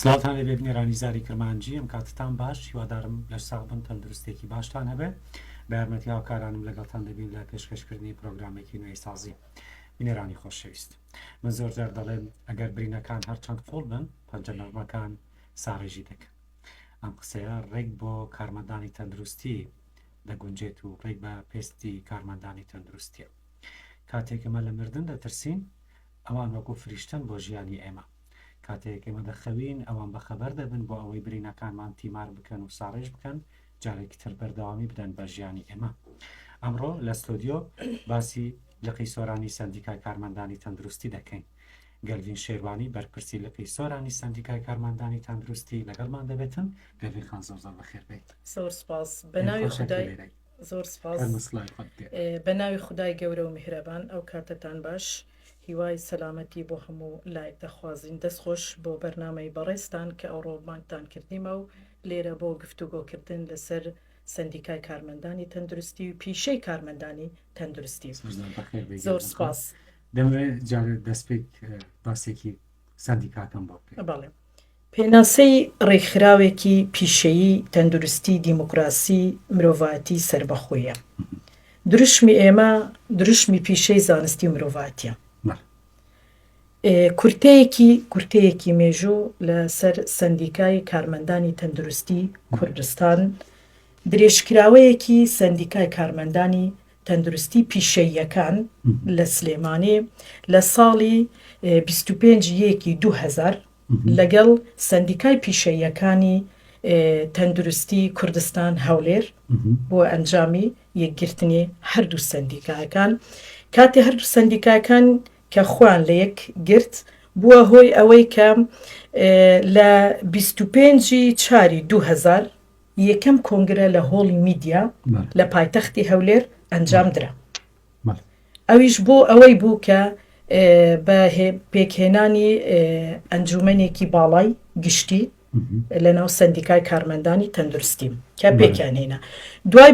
سلااوان لێ بێبنێرانی زاری کرمانجی ئەم کاتتان باش هیوادارم لە ساغبن تەندروستێکی باشتان هەبێ بە یارمەتی هاوکارانم لەگەڵتان دەبین لە پێشکەشکردنی پرۆگرامێکی نوێی سازی بینێرانی خۆشەویست. من زۆرجار دەڵێم ئەگەر برینەکان هەرچەند فۆڵ بن پەنجەنەرمەکان ساڕێژی دەکەن. ئەم قسەیە ڕێک بۆ کارمەندانی تەندروستی دەگونجێت و ڕێک بە پێستی کارمەندانی تەندروستیە. کاتێک ئەمە لە مردن دەترسین ئەوان وەکو فریشتن بۆ ژیانی ئێمە. کاتێک ئێمە دەخەوین ئەوان بەخەبەر دەبن بۆ ئەوەی برینەکانمان تیمار بکەن و ساڕێژ بکەن جارێکی تر بەردەوامی بدەن بە ژیانی ئێمە. ئەمڕۆ لە ستۆدیۆ باسی لقی سۆرانی سەندیکای کارمەندانی تەندروستی دەکەین. گەلڤین شێروانی بەرپرسی لقی سۆرانی سەندیکای کارمەندانی تەندروستی لەگەڵمان دەبێتن. گەلڤین خان زۆر بەخێر بێت. زۆر سپاس. بەناوی خودای زۆر سپاس. بەناوی خودای گەورە و میهرەبان. ئەو کاتتان باش. هیوای سەلامەتی بۆ هەموو لایەک دەخوازین. دەستخۆش بۆ بەرنامەی بەڕێستان کە ئەوڕۆ بانگتان کردیمە و لێرە بۆ گفتوگۆکردن لەسەر سەندیکای کارمەندانی تەندروستی و پیشەی کارمەندانی تەندروستی. زۆر سپاس. دەمەوێت جارێ دەستپێک باسێکی سەندیکاکەم بۆ بکەین. بەڵێ. پێناسەی ڕێکخراوێکی پیشەیی تەندروستی دیموکراسی مرۆڤایەتی سەربەخۆیە. دروشمی ئێمە دروشمی پیشەی زانستی و مرۆڤایەتیە. کورتەیەکی مێژوو لەسەر سەندیکای کارمەندانی تەندروستی کوردستان درێژکراوەیەکی سەندیکای کارمەندانی تەندروستی پیشەییەکان لە سلێمانێ لە ساڵی 25/1/2000 لەگەڵ سەندیکای پیشەییەکانی تەندروستی کوردستان هەولێر بۆ ئەنجامی یەکگرتنی هەردوو سەندیکایەکان. کاتی هەردوو سەندیکایەکان کە خۆیان لە یەک گرت بووە هۆی ئەوەی کە لە 25/4/2000 یەکەم کۆنگرە لە هۆڵی میدیا لە پایتەختی هەولێر ئەنجام درا. ئەویش بۆ ئەوەی بوو کە بە پێکهێنانی ئەنجومەنێکی باڵای گشتی لەناو سەندیکای کارمەندانی تەندروستی کە پێکیانهێنا. دوای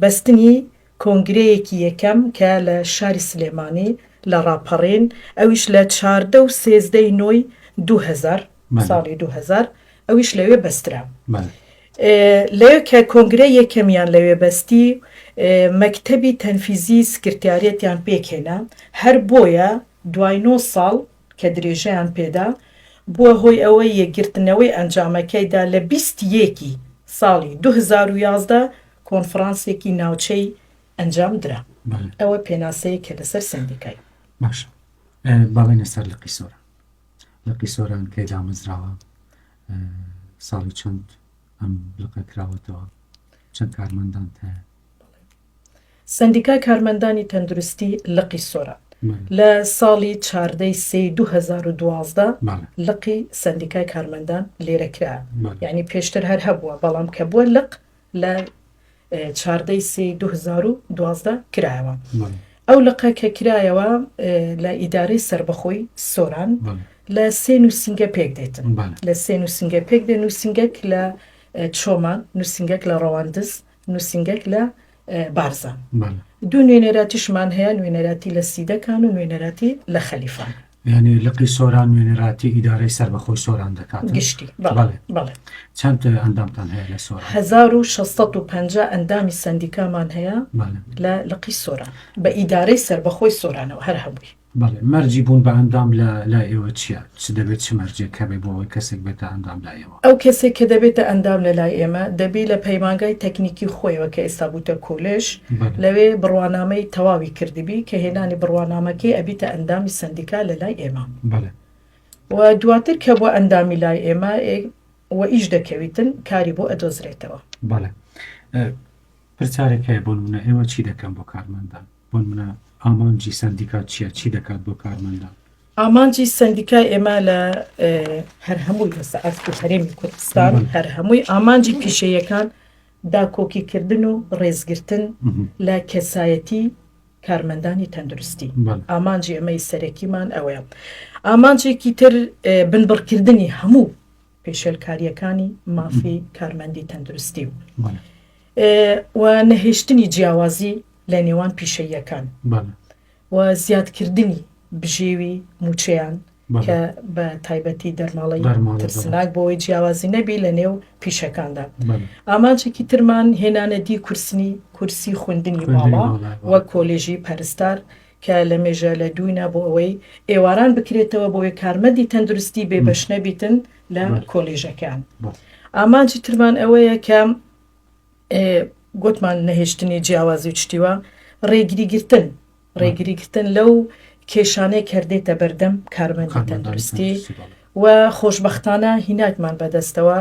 بەستنی کۆنگرەیەکی یەکەم کە لە شاری سلێمانی لە ڕاپەڕێن ئەویش لە 14/9/2000 ساڵی 2000 ئەویش لەوێ بەسترا. لەوێ کە کۆنگرە یەکەمیان لەوێ بەستی مەکتەبی تەنفیزی سکرتیارەتیان پێکهێنا هەر بۆیە دوای 9 ساڵ کە درێژەیان پێدا بووە هۆی ئەوەی یەکگرتنەوەی ئەنجامەکەیدا لە 21 ساڵی 2011 کۆنفرانسێکی ناوچەی ئەنجام درا. ئەوە پێناسەیە کە لەسەر سەندیکای. باش باڵێنە سەر لقی سۆران. لقی سۆران کە دامەزراوە ساڵی چەند ئەم لقە کراوەتەوە چەند کارمەندان هەیە؟ سەندیکای کارمەندانی تەندروستی لقی سۆران لە ساڵی 14/3/2012 لقی سەندیکای کارمەندان لێرە کرا. یعنی پێشتر هەر هەبووە بەڵام کە بووە لق لە 14/3/2012 کرایەوە. ئەو لقە کە کرایەوە لە ئیدارەی سەربەخۆی سۆران لە 3 نووسینگە پێک دێتن. لە 3 نووسینگە پێک دێ. نووسینگەک لە چۆمان، نووسینگەک لە ڕەواندز، نووسینگەک لە بارزان. دوو نوێنەراتیشمان هەیە، نوێنەراتی لە سیدەکان و نوێنەراتی لە خەلیفان. یعنی لقی سۆران نوێنەراتی ئیدارەی سەربەخۆی سۆران دەکات گشتی. بەڵێ. چەند ئەندامتان هەیە لە سۆران؟ 1650 ئەندامی سەندیکامان هەیە لە لقی سۆران بە ئیدارەی سەربەخۆی سۆرانەوە هەر هەمووی. بەڵێ. مەرجی بوون بە ئەندام لە ئێوە چییە؟ چ دەبێت چ مەرجێک هەبێ بۆ ئەوەی کەسێک بێتە ئەندام لای ئێوە؟ ئەو کەسێک کە دەبێتە ئەندام لە لای ئێمە دەبێت لە پەیمانگای تەکنیکی خۆیەوە کە ئێستا بووتە کۆلێژ لەوێ بڕوانامەی تەواوی کردبی کە هێنانی بڕوانامەکەی ئەبیتە ئەندامی سەندیکا لە لای ئێمە. و دواتر کە بۆ ئەندامی لای ئێمە وە ئیش دەکەویتن کاری بۆ ئەدۆزرێتەوە. بەڵێ. پرسیارێک هەیە بۆ نمونە ئێوە چی دەکەن بۆ کارمەندان؟ بۆ نمونە ئامانجی سەندیکا چییە؟ چی دەکات بۆ کارمەندان؟ ئامانجی سەندیکای ئێمە لە هەر هەمووی لە سەعەتی هەرێمی کوردستان هەر هەمووی ئامانجی پیشەیەکان داکۆکیکردن و ڕێزگرتن لە کەسایەتی کارمەندانی تەندروستی. ئامانجی ئەمەی سەرەکیمان ئەوەیە. ئامانجێکی تر بنبڕکردنی هەموو پێشێلکاریەکانی مافی کارمەندی تەندروستی و نەهێشتنی جیاوازی لە نێوان پیشەیەکان و زیادکردنی بژێوی موچەیان کە بە تایبەتی دەرماڵی ترسناک بۆەوەی جیاوازی نەبی لە نێو پیشەکاندا. ئامانجێکی ترمان هێنانە دی کورسی خوێندنی باڵا وەک کۆلێژی پەرستار کە لە مێژە لە دووینە بۆ ئەوەی ئێواران بکرێتەوە بۆی کارمەندی تەندروستی بێبەش نەبیتن لە کۆلێژەکان. ئامانجی ترمان ئەوەیە کە گوتمان نەهێشتنی جیاوازی و شتیوە ڕێگریگرتن لەو کێشانەی کردێتە بەردەم کارمەندی تەندروستی و خۆشببختانە هیناکمان بەدەستەوە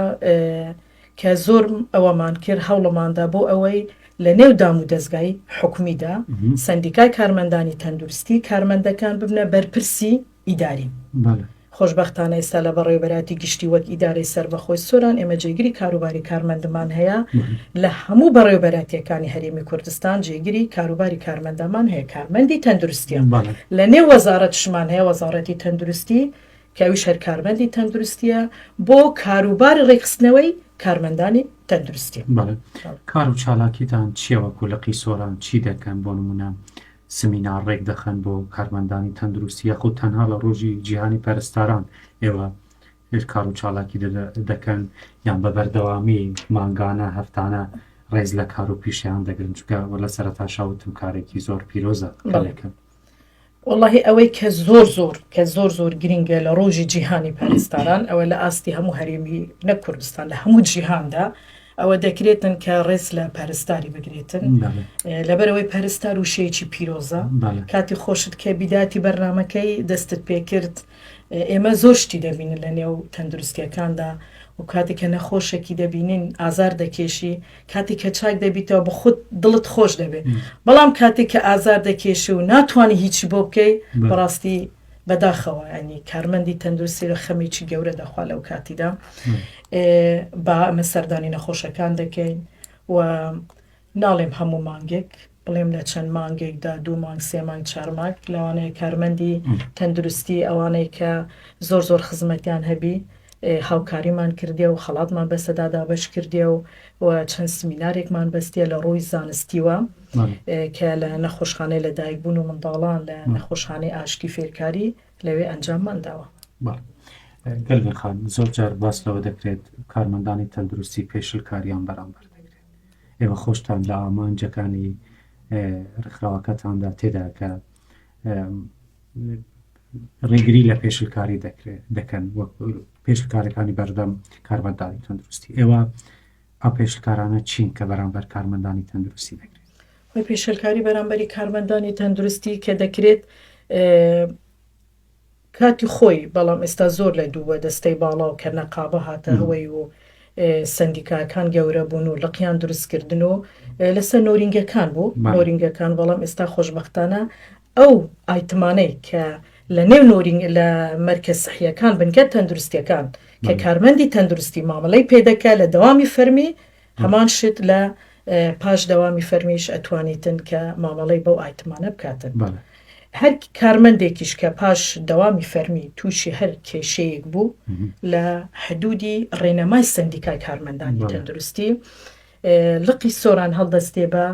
کە زۆر ئەوەمان کرد هەوڵەماندا بۆ ئەوەی لە نێو دام و دەستگای حکومیدا سندیکای کارمەندانی تەندروستی کارمەندەکان ببنە بەرپرسی ئیداری. خۆشببختانە ئێستا لە بەڕێوەبەراتی گشتی وەک ئیدارەی سەربەخۆی سۆران ئێمە جێگیری کاروباری کارمەندمان هەیە لە هەموو بەڕێوەبەراتیەکانی هەرێمی کوردستان جێگیری کاروباری کارمەندەمان هەیە کارمەندی تەندروستیە لە نێو وەزارەتشمان هەیە وەزارەتی تەندروستی کەویش هەر کارمەندی تەندروستیە بۆ کاروباری ڕێخستنەوەی کارمەندانی تەندروستی. کار و چالاکیتان چیەوە کوولەقی سۆران چی دەکەن بۆ نمونە سمینار ڕێک دەخەن بۆ کارمەندانی تەندروستی یاخود تەنها لە ڕۆژی جیهانی پەرستاران ئێوە کار و چالاکی دەکەن یان بە بەردەوامی مانگانە هەفتانە ڕێز لە کار و پیشیان دەگرن چکە لە سەرەتا شاوتم کارێکی زۆر پیرۆزە دەکەن. وڵی ئەوەی کە زۆر گرنگە لە ڕۆژی جیهانی پەرستاران ئەوە لە ئاستی هەموو هەرێمی نە کوردستان لە هەموو جیهاندا ئەوە دەکرێتن کە ڕێز لە پەرستاری بگرێتن لەبەرەوەی پەرستار و شەیەکی پیرۆزە کاتی خۆشت کە بیداتی بەرنامەکەی دەستت پێکرد ئێمە زۆر شتی دەبینن لە نێو تەندروستیەکاندا و کاتی کە نەخۆشێکی دەبینین ئازار دەکێشی کاتی کە چاک دەبیتەوە بە خودت دڵت خۆش دەبێت بەڵام کاتی کە ئازار دەکێشی و ناتوانانی هیچی بۆ بکەی بەڕاستی بەداخەوە ینی کارمەندی تەندروستی لە خەمێکی گەورە دەخوا لەو کاتیدا با ئەمە سەردانی نەخۆشەکان دەکەین و ناڵێم هەموو مانگێک بڵێم لە چەند مانگێکدا 2 مانگ 3 مانگ 4 مانگ لەوانەیە کارمەندی تەندروستی ئەوانەی کە زۆر خزمەتیان هەبی هاوکاریمان کردێ و خەڵاتمان بەسەدادا بەش کردێ و چەند سمینارێکمان بەستێ لە ڕۆی زانستیوە کە لە نەخۆشخانەی لەدایکبوون و منداڵان لە نەخۆشخانەی ئاشتی فێرکاری لەوێ ئەنجاممان داوە. گەلبخان زۆر جار باس لەوە دەکرێت کارمەندانی تەندروستی پێشلکاریان بەرامبەر دەکرێت. ئێوە خۆشتان لە ئامانجەکانی ڕێکخراوەکەتاندا تێدا کە ڕێگری لە پێشلکاری دەکەن وەک پێشلکارەکانی بەردەم کارمەندانی تەندروستی ئێوە ئەو پێشلکارانە چین کە بەرامبەر کارمەندانی تەندروستی دەکرێت؟ خۆی پێشلکاری بەرامبەری کارمەندانی تەندروستی کە دەکرێت کاتی خۆی بەڵام ئێستا زۆر لە دووە دەستەی باڵا و کە نەقابە هاتە هەوەی و سندیکاکان گەورە بوون و لەقیان دروستکردن و لەسەر نۆرینگەکان بوو نۆرینگەکان بەڵام ئێستا خۆشببختانە ئەو ئایتمانەی کە لە نێو نۆرینگ لە مەرکەز سەحیەکان بنکە تەندروستیەکان کە کارمەندی تەندروستی مامەڵەی پێدەکە لە دەوامی فەرمی هەمان شت لە پاش دەوامی فەرمیش ئەتوانیتن کە مامەڵەی بەو ئایتمانە بکاتن. هەر کارمەندێکیش کە پاش دەوامی فەرمی تووشی هەر کێشەیەک بوو لە حدودی ڕێنەمای سندیکای کارمەندانی تەندروستی لقی سۆران هەڵدەستێ بە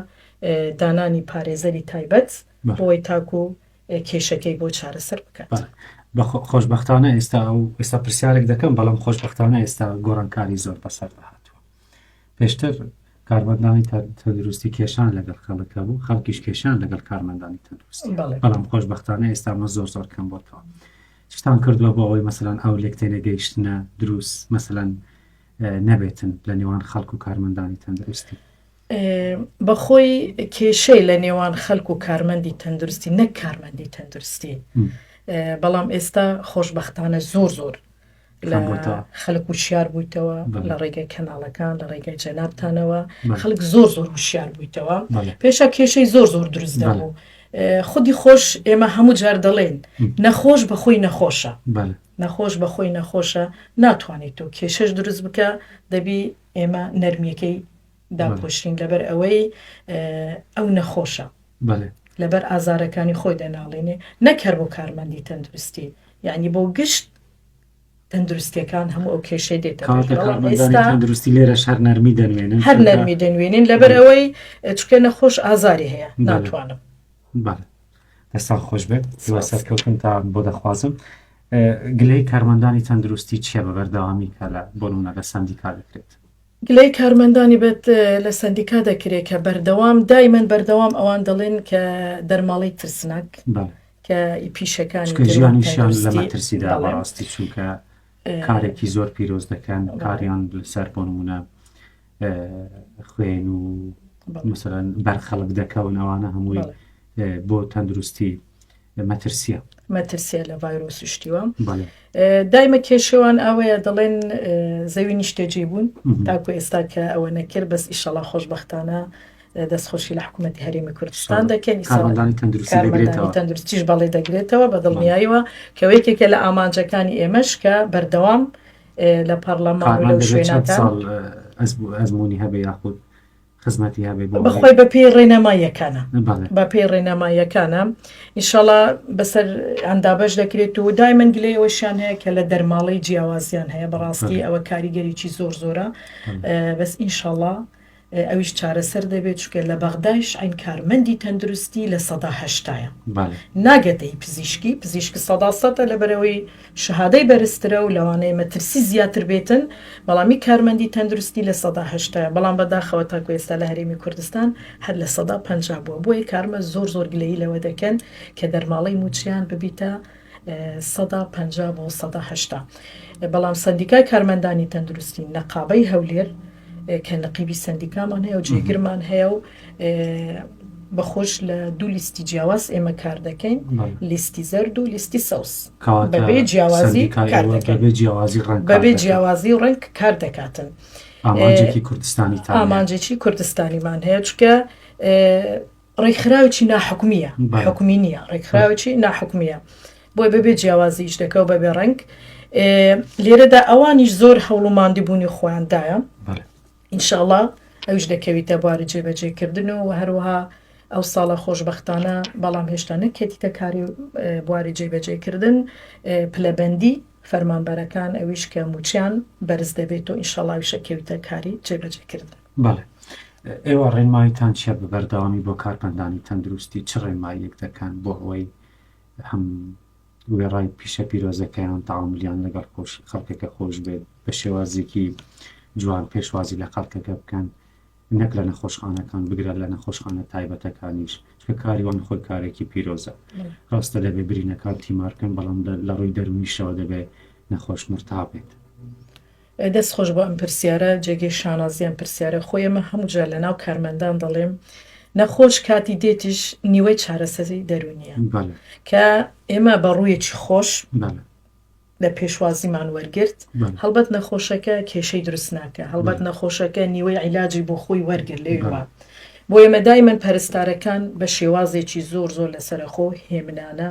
دانانی پارێزەری تایبەت بۆی تاکو کێشەکەی بۆ چارەسەر بکات. خۆشببختانە ئێستا پرسیارێک دەکەم بەڵام خۆشببختانە ئێستا گۆڕانکاری زۆر بەسەر هاتووە. پێشتر کارمەندانی تەندروستی کێشان لەگەڵ خەڵکە بوو خەڵکیش کێشان لەگەڵ کارمەندانی تەندروستی بەڵام خۆشببختانە ئێستامە زۆر کەم بۆتەوە. شتان کردووە بۆ ئەوەی مەسەلەن ئەو لێکتێنە گەیشتنە دروست مەسەلەن نەبێتن لە نێوان خەڵک و کارمەندانی تەندروستی. بەخۆی کێشەی لە نێوان خەڵک و کارمەندی تەندروستی نەک کارمەندی تەندروستی بەڵام ئێستا خۆشببختانە زۆر لە خەڵک وشیار بوویتەوە لە ڕێگەی کەناڵەکان لە ڕێگەی جەنابتانەوە خەڵک زۆر وشیار بوویتەوە پێشە کێشەی زۆر دروست دەبوو. خودی خۆش ئێمە هەموو جار دەڵێن نەخۆش بەخۆی نەخۆشە نەخۆش بەخۆی نەخۆشە ناتوانێت و کێشەش دروست بکە دەبی ئێمە نەرمیەکەی داپۆشین لەبەر ئەوەی ئەو نەخۆشە لەبەر ئازارەکانی خۆی دەناڵێنێ نەکەر بۆ کارمەندی تەندروستی یعنی بۆ گشت تەندروستیەکان هەموو ئەو کێشەی دێتەندروستی لێرە هەر نەرمی دەنوێنین لەبەر ئەوەی چکە نەخۆش ئازاری هەیە ناتوانم. دەستا خۆش بێت سەرکەوتن تا بۆ دەخوازم گلەی کارمەندانی تەندروستی چییە بە بەردەوامی کە لە بۆنمونە لە سەندیکا دەکرێت؟ گلەی کارمەندانی بێت لە سندیکا دەکرێت کە بەردەوام دایمەن بەردەوام ئەوان دەڵێن کە دەرماڵی ترسناک کە پیشەکانی ژیانیشیان لە مەترسیدا بەڕاستی چونکە کارێکی زۆر پیرۆز دەکەن کاریان لەسەر بۆنمونە خوێن و مثلەن بەرخەڵک دەکەون ئەوانە هەمووی بۆ تەندروستی مەترسیە لە ڤایرۆس شتیوە دایمە کێشەوان ئەوەیە دەڵێن زەوی نیشتێجێ بوون تاکو ئێستا کە ئەوە نەکرد بەس ئیشەڵا خۆشبەختانە دەستخۆشی لە حکوومەتی هەرێمی کوردستان دەکەن کارمەندانی تەندروستیش بەڵێ دەگرێتەوە بە دڵنیاییەوە کەوەیەکێکە لە ئامانجەکانی ئێمەش کە بەردەوام لە پەرلەمان و لەو شوێنەکان ئەزمموی هەبێ یاخود خزمەتی هەبێ بەخۆی بە پێی ڕێنەماییەکانە بە پێی ڕێنەماییەکانە ئینشەڵا بەسەر ئەندابەش دەکرێت و دایمەن گلەی ئەوەشیان هەیە کە لە دەرماڵی جیاوازیان هەیە بەڕاستی ئەوە کاریگەریی زۆرە بەس ئینشەڵا ئەویش چارەسەر دەبێت چکە لە بەغدایش ئەین کارمەندی تەندروستی لە ١٨ ناگەتەی پزیشکی ١٠٠ لە بەرەوەی شەهادەی بەرزترە و لەوانەیە مەترسی زیاتر بێتن بەڵامی کارمەندی تەندروستی لە ١٨ بەڵام بەداخەوە تاکو ئێستا لە هەرێمی کوردستان هەر لە 150 بووە بۆیە کارمە زۆر گلەیی لەوە دەکەن کە دەرماڵی موچیان ببیتە 150 بۆ 180 بەڵام سندیکای کارمەندانی تەندروستی نەقابەی هەولێر کە نەقیبی سندیکامان هەیە و جێگرمان هەیە و بەخۆش لە دوو لیستی جیاواز ئێمە کار دەکەین لیستی زەرد و لیستی سەوس بەبێ جیاوازی ڕنگ کار دەکاتن ئامانجێکی کوردستانیمان هەیە چکە ڕێکخراوێکی ناحکومیە حکومی نییە ڕێکخراوێکی ناحکومیە بۆی بەبێ جیاوازیش دەکە و بەبێ ڕنگ لێرەدا ئەوانیش زۆر هەوڵوماندی بوونی خۆیاندایە ئینشاءڵڵا ئەوش دەکەویتە بواری جێبەجێکردن و هەروەها ئەو ساڵە خۆشبەختانە بەڵام هێشتا نەکێتیتە کاری بواری جێبەجێکردن پلەبەندی فەرمانبەرەکان ئەویش کە موچیان بەرز دەبێت و ئینشاءڵڵا ویشە کەویتە کاری جێبەجێکردن. ئێوە ڕێنماییتان چیە بە بەردەوامی بۆ کارمەندانی تەندروستی چ ڕێنماییەک دەکەن بۆ ئەوەی هەم وێڕای پیشە پیرۆزەکەیان تەعاملیان لەگەڵ خەڵکێکە خۆش بێت بە شێوازێکی جوان پێشوازی لە خەڵکەکە بکەن نەک لە نەخۆشخانەکان بگرن لە نەخۆشخانە تایبەتەکانیش چکە کاریوان خۆی کارێکی پیرۆزە ڕاستە دەبێ برینەکان تیمارکەن بەڵام لە ڕووی دەرمیشەوە دەبێ نەخۆش مرتابێت. دەست خۆش بۆ ئەم پرسیارە جێگەی شانازیان پرسیارە خۆیمە هەموو جار لە ناو کارمەندان دەڵێم نەخۆش کاتی دێتیش نیوەی چارەسەری دەرونیە کە ئێمە بە ڕوویەکی خۆش لە پێشوازیمان وەرگرت هەڵبەت نەخۆشەکە کێشەی دروست ناکە هەڵبەت نەخۆشەکە نیوەی عیلاجی بۆ خۆی وەرگر لێوە بۆ ئێمە دایمەن پەرستارەکان بە شێوازێکی زۆر لەسەرخۆ هێمنانە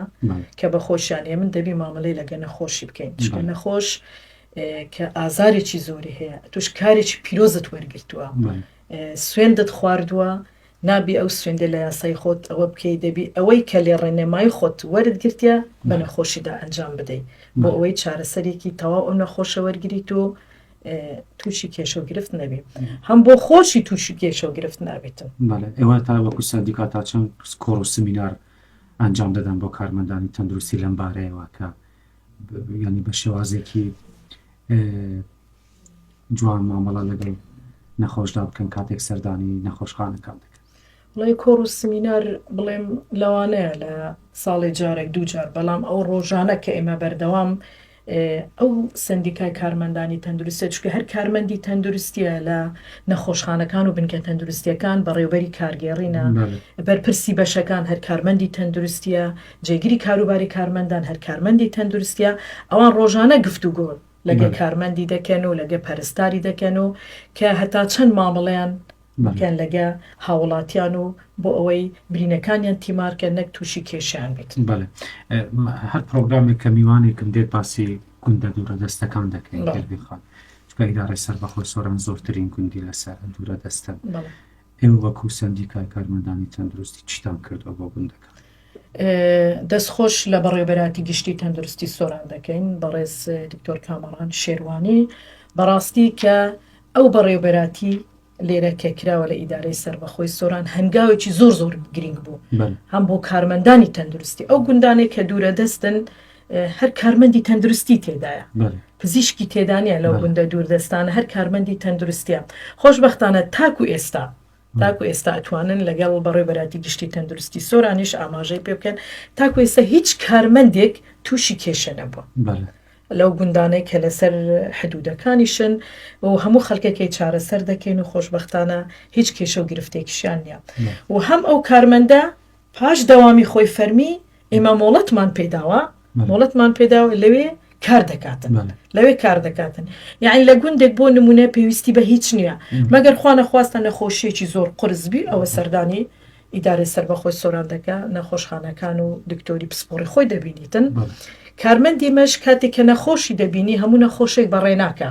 کە بە خۆشیان من دەبی مامەڵەی لەگە نەخۆشی بکەین چکە نەخۆش کە ئازارێکی زۆری هەیە توش کارێکی پیرۆزت وەرگرتووە سوێندت خواردووە نابی ئەو سوێندە لە یاسای خۆت ئەوە بکەی دەبی ئەوەی کە لێ ڕێنەمای خۆت وەرت گرتیە بە نەخۆشیدا ئەنجام بدەیت بۆ ئەوەی چارەسەرێکی تەواو ئەو نەخۆشە وەرگریت و تووشی کێشە و گرفت نەبی هەم بۆ خۆشی تووشی کێشە و گرفت نابێتن. ئێوە تا وەکو سەندیکا تا چەند کۆڕ و سمینار ئەنجام دەدەن بۆ کارمەندانی تەندروستی لەم بارەیەوە کە ینی بە شێوازێکی جوان مامەڵە لەگەڵ نەخۆشدا بکەن کاتێک سەردانی نەخۆشخانەکان دەکەن. وڵی کۆڕ و سمینار بڵێم لەوانەیە لە ساڵی جارێک دووجار بەڵام ئەو ڕۆژانە کە ئێمە بەردەوام ئەو سندیکای کارمەندانی تەندروستە چکە هەر کارمەندی تەندروستیە لە نەخۆشخانەکان و بنکە تەندروستیەکان بەڕێوەبەری کارگێڕینە بەرپرسی بەشەکان هەر کارمەندی تەندروستیە جێگیری کاروباری کارمەندان هەر کارمەندی تەندروستیە ئەوان ڕۆژانە گفتوگۆ لەگە کارمەندی دەکەن و لەگە پەرستاری دەکەن و کە هەتا چەند مامەڵەیان کەن لەگە هاوڵاتیان و بۆ ئەوەی برینەکانیان تیمارکە نەک تووشی کێشیان بێت. هەر پرۆگرامێک کە میوانێکم دێت باسی گوندە دوورە دەستەکان دەکەین خان چکە ئیدارەی سەربەخۆی سۆران زۆرترین گوندی لەسەر دوورە دەستن ئێوە وەکو سەندیکای کارمەندانی تەندروستی چیتان کردووە بۆ گوندەکان؟ دەستخۆش لە بەڕێوەبەراتی گشتی تەندروستی سۆران دەکەین بەڕێز دکتۆر کامەڕان شێروانی بەڕاستی کە ئەو بەڕێوەبەراتی لێرە کێکراوە لە ئیدارەی سەربەخۆی سۆران هەنگاوێکی زۆر گرنگ بوو هەم بۆ کارمەندانی تەندروستی ئەو گوندانێک کە دوورە دەستن هەر کارمەندی تەندروستی تێدایە بله پزیشکی تێدانە لەو بەڵێ. گوندە دووردەستانە هەر کارمەندی تەندروستیە خۆشبەختانە تاکو ئێستا ئەتوانن لەگەڵ بەڕێ بەراتی گشتی تەندروستی سۆرانیش ئاماژەی پێ بکەن تاکو ئێستا هیچ کارمەندێک تووشی کێشە نەبووە بله لەو گوندانەی کە لەسەر حدودەکانیشن و هەموو خەڵکێکی چارەسەر دەکەین و خۆشبەختانە هیچ کێشە و گرفتێکیشیان نییە و هەم ئەو کارمەندە پاش دەوامی خۆی فەرمی ئێمە مۆڵەتمان پێداوە مۆڵەتمان پێداوە لەوێ کار دەکاتن لەوێ کار دەکاتن یعنی لە گوندێک بۆ نمونە پێویستی بە هیچ نییە مەگەر خوا نەخواستە نەخۆشیێکی زۆر قرسبی ئەوە سەردانی ئیدارەی سەربەخۆی سۆران نەخۆشخانەکان و دکتۆری پسپۆڕی خۆی دەبینیتن کارمەندی مەش کاتێک کە نەخۆشی دەبینی هەموو نەخۆشێک بەڕێناکە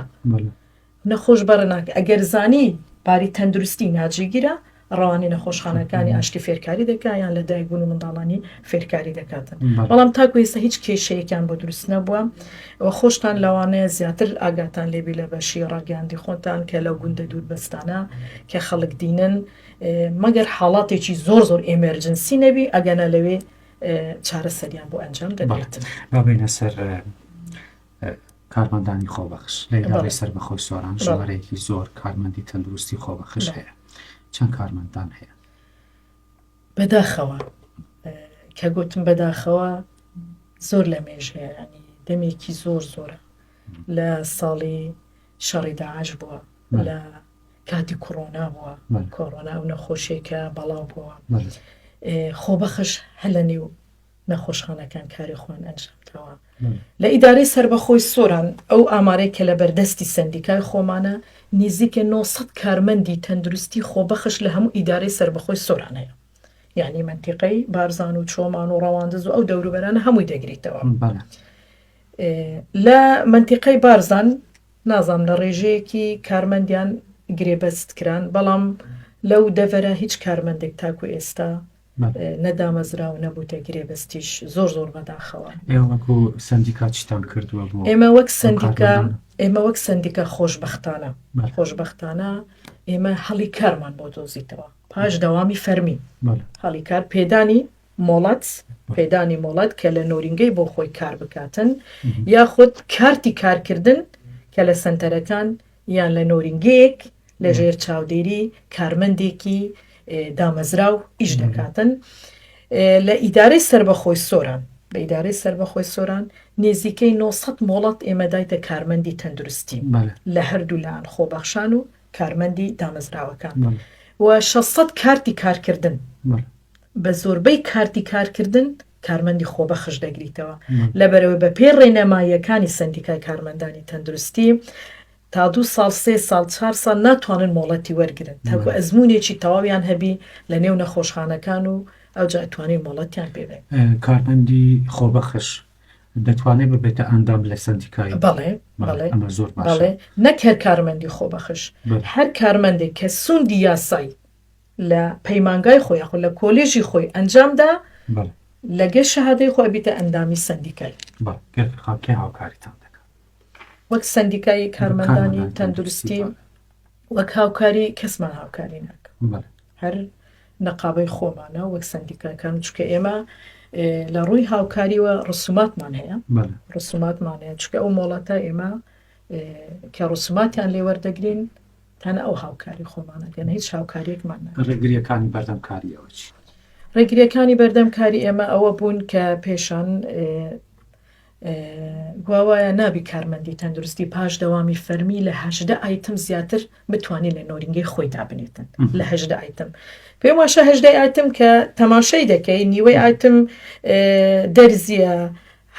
نەخۆش بەڕێناکە ئەگەر زانی باری تەندروستی ناجێگیرە ڕەوانی نەخۆشخانەکانی ئاشتی فێرکاری دەکات یان لە دایکبوون و منداڵانی فێرکاری دەکاتن بەڵام تاکو ئێستا هیچ کێشەیەکیان بۆ دروست نەبووە ئەوە خۆشتان لەوانەیە زیاتر ئاگاتان لێبی لە بەشی ڕاگەاندی خۆتان کە لەو گوندە دووربەستانە کە خەڵک دینن مەگەر حاڵاتێکی زۆر ئێمەرجنسی نەبی ئەگەنە لەوێ چارەسەریان بۆ ئەنجام دەدرێتن بابینە سەر کارمەندانی خۆبەخش لە ئیدارەی سەربەخۆی سۆران ژمارەیەکی زۆر کارمەندی تەندروستی خۆبەخش هەیە چەند کارمەندان هەیە بەداخەوە کە گوتم بەداخەوە زۆر لە مێژەیە ینی دەمێکی زۆرە لە ساڵی شەڕی داعش بووە لە کاتی کۆڕۆنا بووە کۆڕۆنا و نەخۆشیێکە بەڵاو بووە خۆبەخش هە لە نێو نەخۆشخانەکان کاری خۆیان ئەنجامداوە لە ئیدارەی سەربەخۆی سۆران ئەو ئامارەی کە لە بەردەستی سەندیکای خۆمانە نزیکە 900 کارمەندی تەندروستی خۆبەخش لە هەموو ئیدارەی سەربەخۆی سۆرانەیە یعنی منتیقەی بارزان و چۆمان و ڕەواندز و ئەو دەوروبەرانە هەمووی دەگریتەوە لە منتیقەی بارزان نازام لە ڕێژەیەکی کارمەندیان گرێبەست کران بەڵام لەو دەڤەرە هیچ کارمەندێک تاکو ئێستا نەدامەزرا و نەبووتە گرێبەستیش زۆر بەداخەوە ئێوەکو سندیکا چیتان کردووە بۆ ئێمە وەک سندیکە خۆشبەختانە ئێمە هەڵی کارمان بۆ دۆزیتەوە پاش دەوامی فەرمی هەڵی کار پێدانی مۆڵەت کە لە نۆرینگەی بۆ خۆی کار بکاتن یاخود کارتی کارکردن کە لە سنتەرەکان یان لە نۆرینگەیەک لە ژێر چاودێری کارمەندێکی دامەزرا و ئیش دەکاتن لە ئیدارەی سەربەخۆی سۆران نێزیکەی 900 مۆڵەت ئێمە دایتە کارمەندی تەندروستی لە هەردوو لایەن خۆبەخشان و کارمەندی دامەزراوەکان و 600 کارتی کارکردن بە زۆربەی کارتی کارکردن کارمەندی خۆبەخش دەگریتەوە لەبەرەوەی بە پێ ڕێنەماییەکانی سندیکای کارمەندانی تەندروستی تا 2 ساڵ 3 ساڵ 4 ساڵ ناتوانن مۆڵەتی وەرگرن تاکو ئەزمونێکی تەواویان هەبی لە نێو نەخۆشخانەکان و ئەوجا ئەتوانین مۆڵەتیان پێبێت کارمەندی خۆبەخش دەتوانێت ببێتە ئەندام لە سندیکای ئەمە زۆر باشە نەک هەر کارمەندی خۆبەخش هەر کارمەندێک کە سوندی یاسایی لە پەیمانگای خۆی یاخۆ لە کۆلێژی خۆی ئەنجامدا لەگە شەهادەی خۆی بیتە ئەندامی سندیکای هاوکاریتان وەک سندیکای کارمەندانی تەندروستی وەک هاوکاری کەسمان هاوکاری ناکە هەر نەقابەی خۆمانە وەک سندیکاکان چکە ئێمە لە ڕووی هاوکاریوە ڕسوماتمان هەیە چکە ئەو مۆڵەتە ئێمە کە ڕسوماتیان لێ وەردەگرین تەنە ئەو هاوکاری خۆمانە دێنە هیچ هاوکاریەکمان ڕێگریەکانی بەردەمکاریەوە چی ڕێگریەکانی بەردەمکاری ئێمە ئەوە بوون کە پێشان گواوایە نابی کارمەندی تەندروستی پاش دەوامی فەرمی لە 18 ئایتم زیاتر بتوانین لە نۆرینگەی خۆی دابنێتن لە 18 ئایتم پێم واشە 18 ئایتم کە تەماشای دەکەی نیوەی ئایتم دەرزیە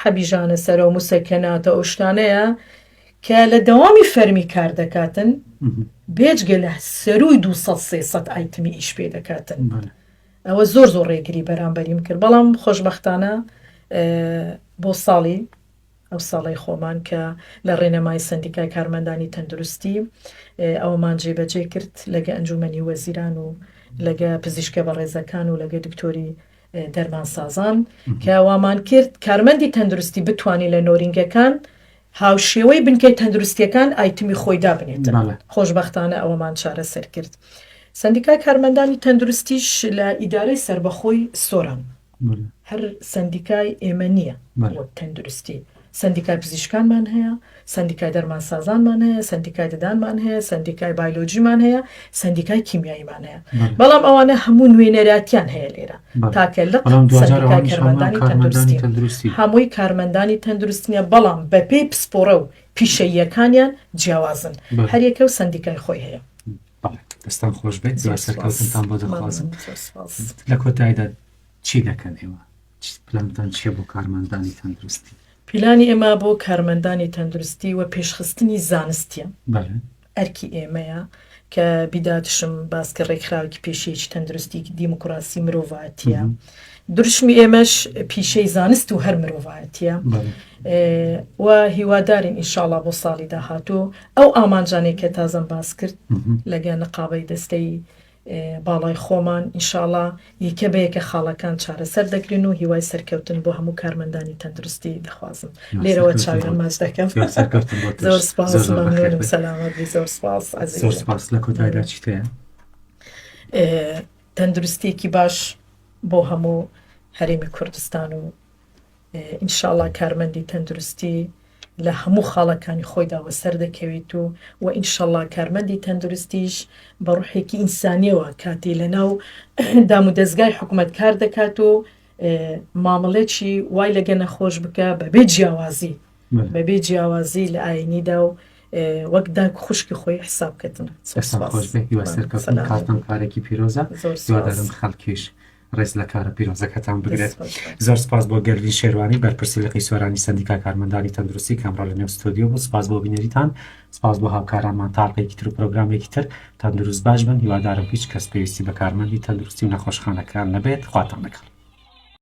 حەبیژانە سەرە و موسەکەناتە ئەو شتانەیە کە لە دەوامی فەرمی کار دەکاتن بێجگە لە سەروی 200-300 ئایتمی ئیش پێ دەکاتن ئەوە زۆر ڕێگری بەرامبەریم کرد بەڵام خۆشبەختانە بۆ ساڵی ئەو ساڵی خۆمان کە لە ڕێنەمای سندیکای کارمەندانی تەندروستی ئەوەمان جێبەجێ کرد لەگە ئەنجومەنی وەزیران و لەگە پزیشکە بەڕێزەکان و لەگە دکتۆری دەرمانسازان کە ئەوامان کرد کارمەندی تەندروستی بتوانین لە نۆرینگەکان هاوشێوەی بنکەی تەندروستیەکان ئایتمی خۆی دابنێتن خۆشبەختانە ئەوەمان چارەسەر کرد سندیکای کارمەندانی تەندروستیش لە ئیدارەی سەربەخۆی سۆران هەر سندیکای ئێمە نییە وەک تەندروستی سندیکای پزیشکانمان هەیە سندیکای دەرمانسازانمان هەیە سندیکای ددانمان هەیە سندیکای بایۆلۆژیمان هەیە سندیکای کیمیاییمان هەیە بەڵام ئەوانە هەموو نوێنەراتیان هەیە لێرە تاکە لە سندیکای کارمەندانی تەندروستی هەمووی کارمەندانی تەندروستنیە بەڵام بەپێی پسپۆرە و پیشەییەکانیان جیاوازن هەریەکە و سندیکای خۆی هەیە. دەستان خۆش بێت سەرکەوتنتان بۆ دەخوازم لە کۆتاییدا چی دەکەن ئێوە پلانتان چییە بۆ کارمەندانی تەندروستی؟ پیلانی ئێمە بۆ کارمەندانی تەندروستی و پێشخستنی زانستیە ئەرکی ئێمەیە کە بیداتشم باسکە ڕێکخراوێکی پێشەیەکی تەندروستی دیموکراسی مرۆڤایەتیە درشمی ئێمەش پیشەی زانست و هەر مرۆڤایەتیە و هیوادارین ئینشاڵڵا بۆ ساڵی داهاتوو ئەو ئامانجانێک کە تازەم باس کرد لەگە نقابەی دەستەی باڵای خۆمان ئینشاڵڵا یەکە بەیەکە خاڵەکان چارەسەر دەکرێن و هیوای سەرکەوتن بۆ هەموو کارمەندانی تەندروستی دەخوازم لێرەوە چاویان ماچ دەکەم. زۆر سپاس مەمنونم سەلامەت زۆر سپاس زۆر سپاس. لە کۆتاییدا چیت هەیە؟ تەندروستیەکی باش بۆ هەموو هەرێمی کوردستان و ئینشاڵڵا کارمەندی تەندروستی لە هەموو خاڵەکانی خۆیداوە سەر دەکەوێت و ئینشاڵڵا کارمەندی تەندروستیش بە ڕوحێکی ئینسانیەوە کاتی لەناو دام و دەستگای حکوومەت کار دەکات و مامەڵێکی وای لەگە نەخۆش بکە بەبێ جیاوازی لە ئاینیدا و وەک داک خوشکی خۆی حسابکەتن. خۆش بێت هیوا سەرکەوتن کارتان کارێکی پیرۆزە هیوادارم خەڵکیش ڕێز لە کارە پیرۆزەکەتان بگرێت. زۆر سپاس بۆ گەلوین شێروانی بەرپرسی لقی سوێرانی سندیکای کارمەندانی تەندروستی کامڕا لە نێو ستۆدیۆ بوو. سپاس بۆ بینەریتان سپاس بۆ هاوکارانمان تاڵقێکی تر و پرۆگرامێکی تر تەندروست باش بن. هیوادارم هیچ کەس پێویستی بە کارمەندی تەندروستی و نەخۆشخانەکان نەبێت. خواتان لەگەڵ.